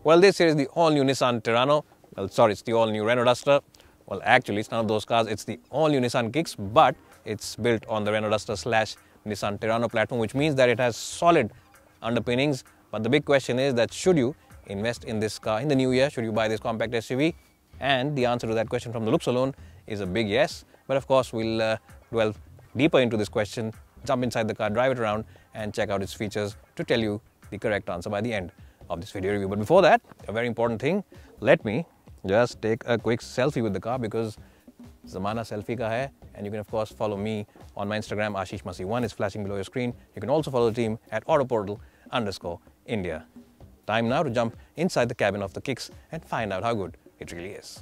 Well, this here is the all-new Nissan Terrano. Well, sorry, it's the all-new Renault Duster. Well, actually, it's none of those cars. It's the all-new Nissan Kicks, but it's built on the Renault Duster / Nissan Terrano platform, which means that it has solid underpinnings. But the big question is that should you invest in this car in the new year? Should you buy this compact SUV? And the answer to that question from the looks alone is a big yes. But of course, we'll delve deeper into this question, jump inside the car, drive it around, and check out its features to tell you the correct answer by the end of this video review. But before that, a very important thing, let me just take a quick selfie with the car because Zamana selfie ka hai. And you can of course follow me on my Instagram, Ashish Masih 1 is flashing below your screen. You can also follow the team at Autoportal_India. Time now to jump inside the cabin of the Kicks and find out how good it really is.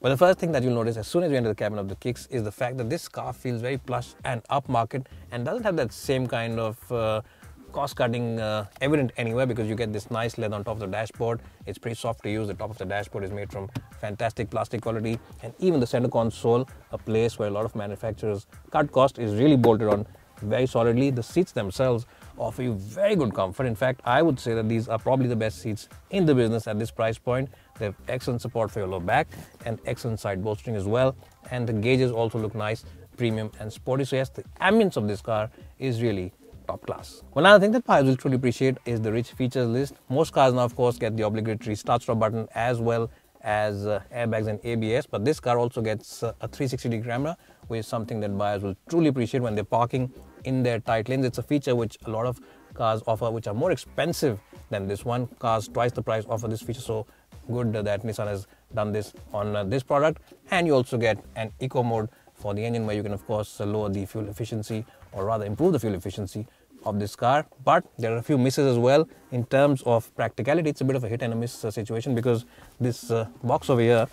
Well, the first thing that you'll notice as soon as you enter the cabin of the Kicks is the fact that this car feels very plush and upmarket and doesn't have that same kind of cost-cutting evident anywhere, because you get this nice leather on top of the dashboard. It's pretty soft to use. The top of the dashboard is made from fantastic plastic quality, and even the center console, a place where a lot of manufacturers cut cost, is really bolted on very solidly. The seats themselves offer you very good comfort. In fact, I would say that these are probably the best seats in the business at this price point. They have excellent support for your low back and excellent side bolstering as well. And the gauges also look nice, premium and sporty. So yes, the ambience of this car is really top class. Well, another thing that buyers will truly appreciate is the rich features list. Most cars now, of course, get the obligatory start-stop button as well as airbags and ABS. But this car also gets a 360-degree camera, which is something that buyers will truly appreciate when they're parking in their tight lanes. It's a feature which a lot of cars offer, which are more expensive than this one. Cars twice the price offer this feature, so good that Nissan has done this on this product. And you also get an eco mode for the engine, where you can of course lower the fuel efficiency, or rather improve the fuel efficiency of this car. But there are a few misses as well. In terms of practicality, it's a bit of a hit and a miss situation, because this box over here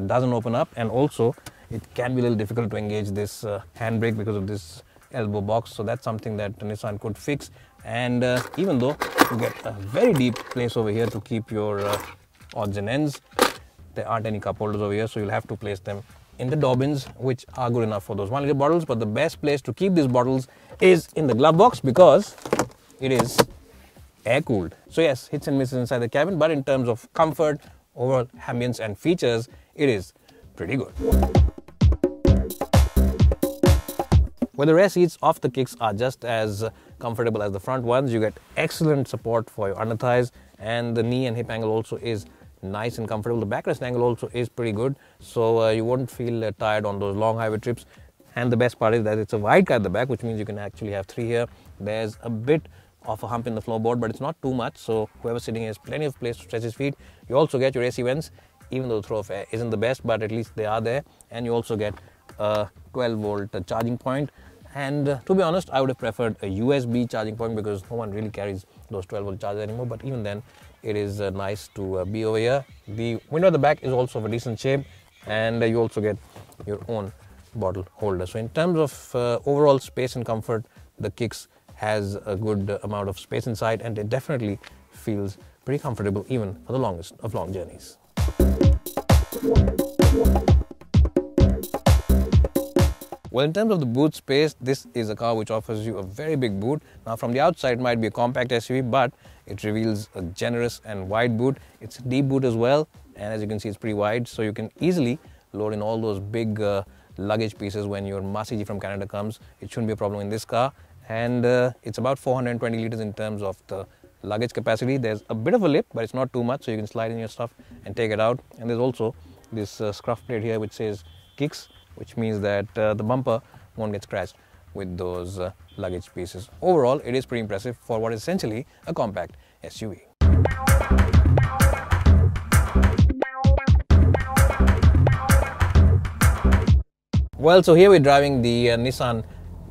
doesn't open up, and also it can be a little difficult to engage this handbrake because of this elbow box. So that's something that Nissan could fix. And even though you get a very deep place over here to keep your odds and ends, there aren't any cup holders over here, so you'll have to place them in the door bins, which are good enough for those 1 liter bottles. But the best place to keep these bottles is in the glove box, because it is air cooled. So yes, hits and misses inside the cabin, but in terms of comfort, overall ambience and features, it is pretty good. Well, the rear seats of the Kicks are just as comfortable as the front ones. You get excellent support for your under thighs, and the knee and hip angle also is nice and comfortable. The backrest angle also is pretty good, so you won't feel tired on those long highway trips. And the best part is that it's a wide car at the back, which means you can actually have 3 here. There's a bit of a hump in the floorboard, but it's not too much, so whoever's sitting here has plenty of place to stretch his feet. You also get your AC vents, even though the throw of air isn't the best, but at least they are there. And you also get a 12-volt charging point. And to be honest, I would have preferred a USB charging point, because no one really carries those 12-volt chargers anymore. But even then, it is nice to be over here. The window at the back is also of a decent shape, and you also get your own bottle holder. So in terms of overall space and comfort, the Kicks has a good amount of space inside, and it definitely feels pretty comfortable even for the longest of long journeys. Well, in terms of the boot space, this is a car which offers you a very big boot. Now, from the outside, it might be a compact SUV, but it reveals a generous and wide boot. It's a deep boot as well, and as you can see, it's pretty wide, so you can easily load in all those big luggage pieces when your Masih from Canada comes. It shouldn't be a problem in this car, and it's about 420 liters in terms of the luggage capacity. There's a bit of a lip, but it's not too much, so you can slide in your stuff and take it out. And there's also this scruff plate here which says Kicks, which means that the bumper won't get scratched with those luggage pieces. Overall, it is pretty impressive for what is essentially a compact SUV. Well, so here we're driving the Nissan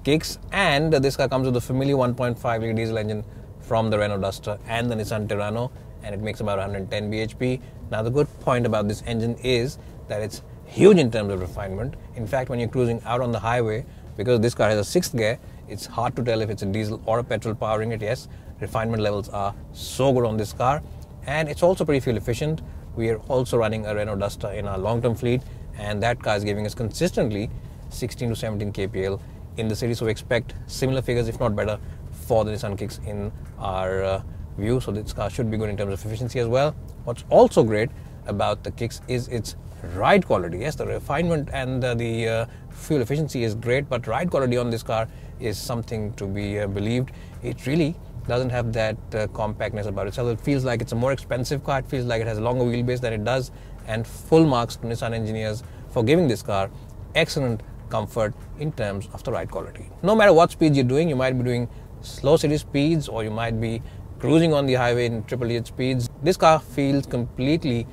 Kicks, and this car comes with a familiar 1.5 liter diesel engine from the Renault Duster and the Nissan Terrano, and it makes about 110 bhp. Now, the good point about this engine is that it's huge in terms of refinement. In fact, when you're cruising out on the highway, because this car has a 6th gear, it's hard to tell if it's a diesel or a petrol powering it. Yes, refinement levels are so good on this car, and it's also pretty fuel efficient. We are also running a Renault Duster in our long-term fleet, and that car is giving us consistently 16 to 17 kpl in the city, so we expect similar figures, if not better, for the Nissan Kicks in our view. So this car should be good in terms of efficiency as well. What's also great about the Kicks is its ride quality. Yes, the refinement and the fuel efficiency is great, but ride quality on this car is something to be believed. It really doesn't have that compactness about itself. It feels like it's a more expensive car. It feels like it has a longer wheelbase than it does. And full marks to Nissan engineers for giving this car excellent comfort in terms of the ride quality. No matter what speeds you're doing, you might be doing slow city speeds or you might be cruising on the highway in triple-digit speeds. This car feels completely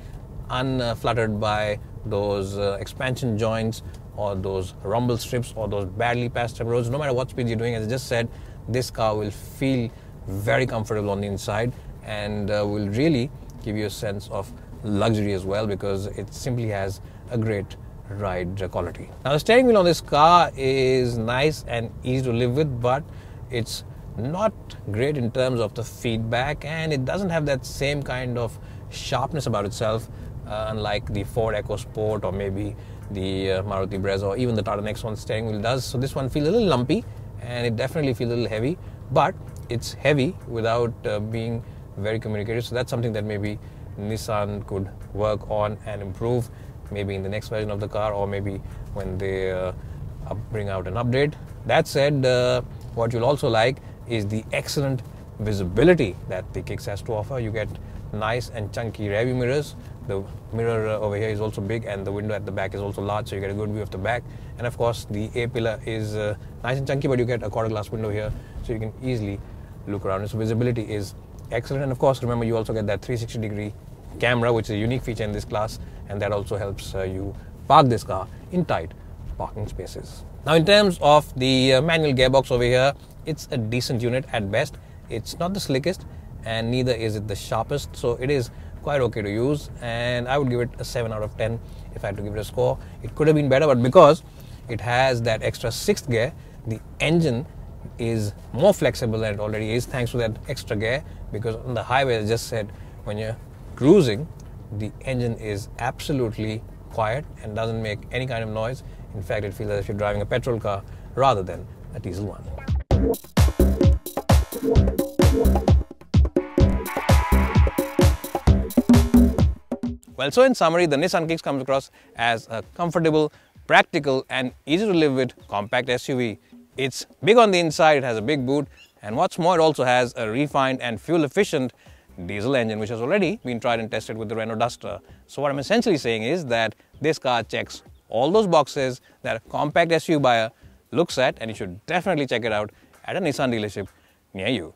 unfluttered by those expansion joints or those rumble strips or those badly patched up roads. No matter what speeds you're doing, as I just said, this car will feel very comfortable on the inside and will really give you a sense of luxury as well, because it simply has a great ride quality. Now the steering wheel on this car is nice and easy to live with, but it's not great in terms of the feedback, and it doesn't have that same kind of sharpness about itself, unlike the Ford EcoSport or maybe the Maruti Brezza or even the Tata Nexon steering wheel does. So this one feels a little lumpy and it definitely feels a little heavy, but it's heavy without being very communicative. So that's something that maybe Nissan could work on and improve, maybe in the next version of the car or maybe when they bring out an update. That said, what you'll also like is the excellent visibility that the Kicks has to offer. You get nice and chunky rear view mirrors. The mirror over here is also big and the window at the back is also large, so you get a good view of the back. And of course the A-pillar is nice and chunky, but you get a quarter glass window here, so you can easily look around. So visibility is excellent, and of course remember you also get that 360-degree camera, which is a unique feature in this class, and that also helps you park this car in tight parking spaces. Now in terms of the manual gearbox over here, it's a decent unit at best. It's not the slickest and neither is it the sharpest, so it is quite okay to use, and I would give it a 7 out of 10 if I had to give it a score. It could have been better, but because it has that extra 6th gear, the engine is more flexible than it already is thanks to that extra gear, because on the highway, as I just said, when you're cruising, the engine is absolutely quiet and doesn't make any kind of noise. In fact, it feels as if you're driving a petrol car rather than a diesel one. Well, so in summary, the Nissan Kicks comes across as a comfortable, practical and easy to live with compact SUV. It's big on the inside, it has a big boot, and what's more, it also has a refined and fuel-efficient diesel engine, which has already been tried and tested with the Renault Duster. So what I'm essentially saying is that this car checks all those boxes that a compact SUV buyer looks at, and you should definitely check it out at a Nissan dealership near you.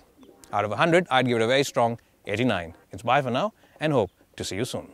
Out of 100, I'd give it a very strong 89. It's bye for now, and hope to see you soon.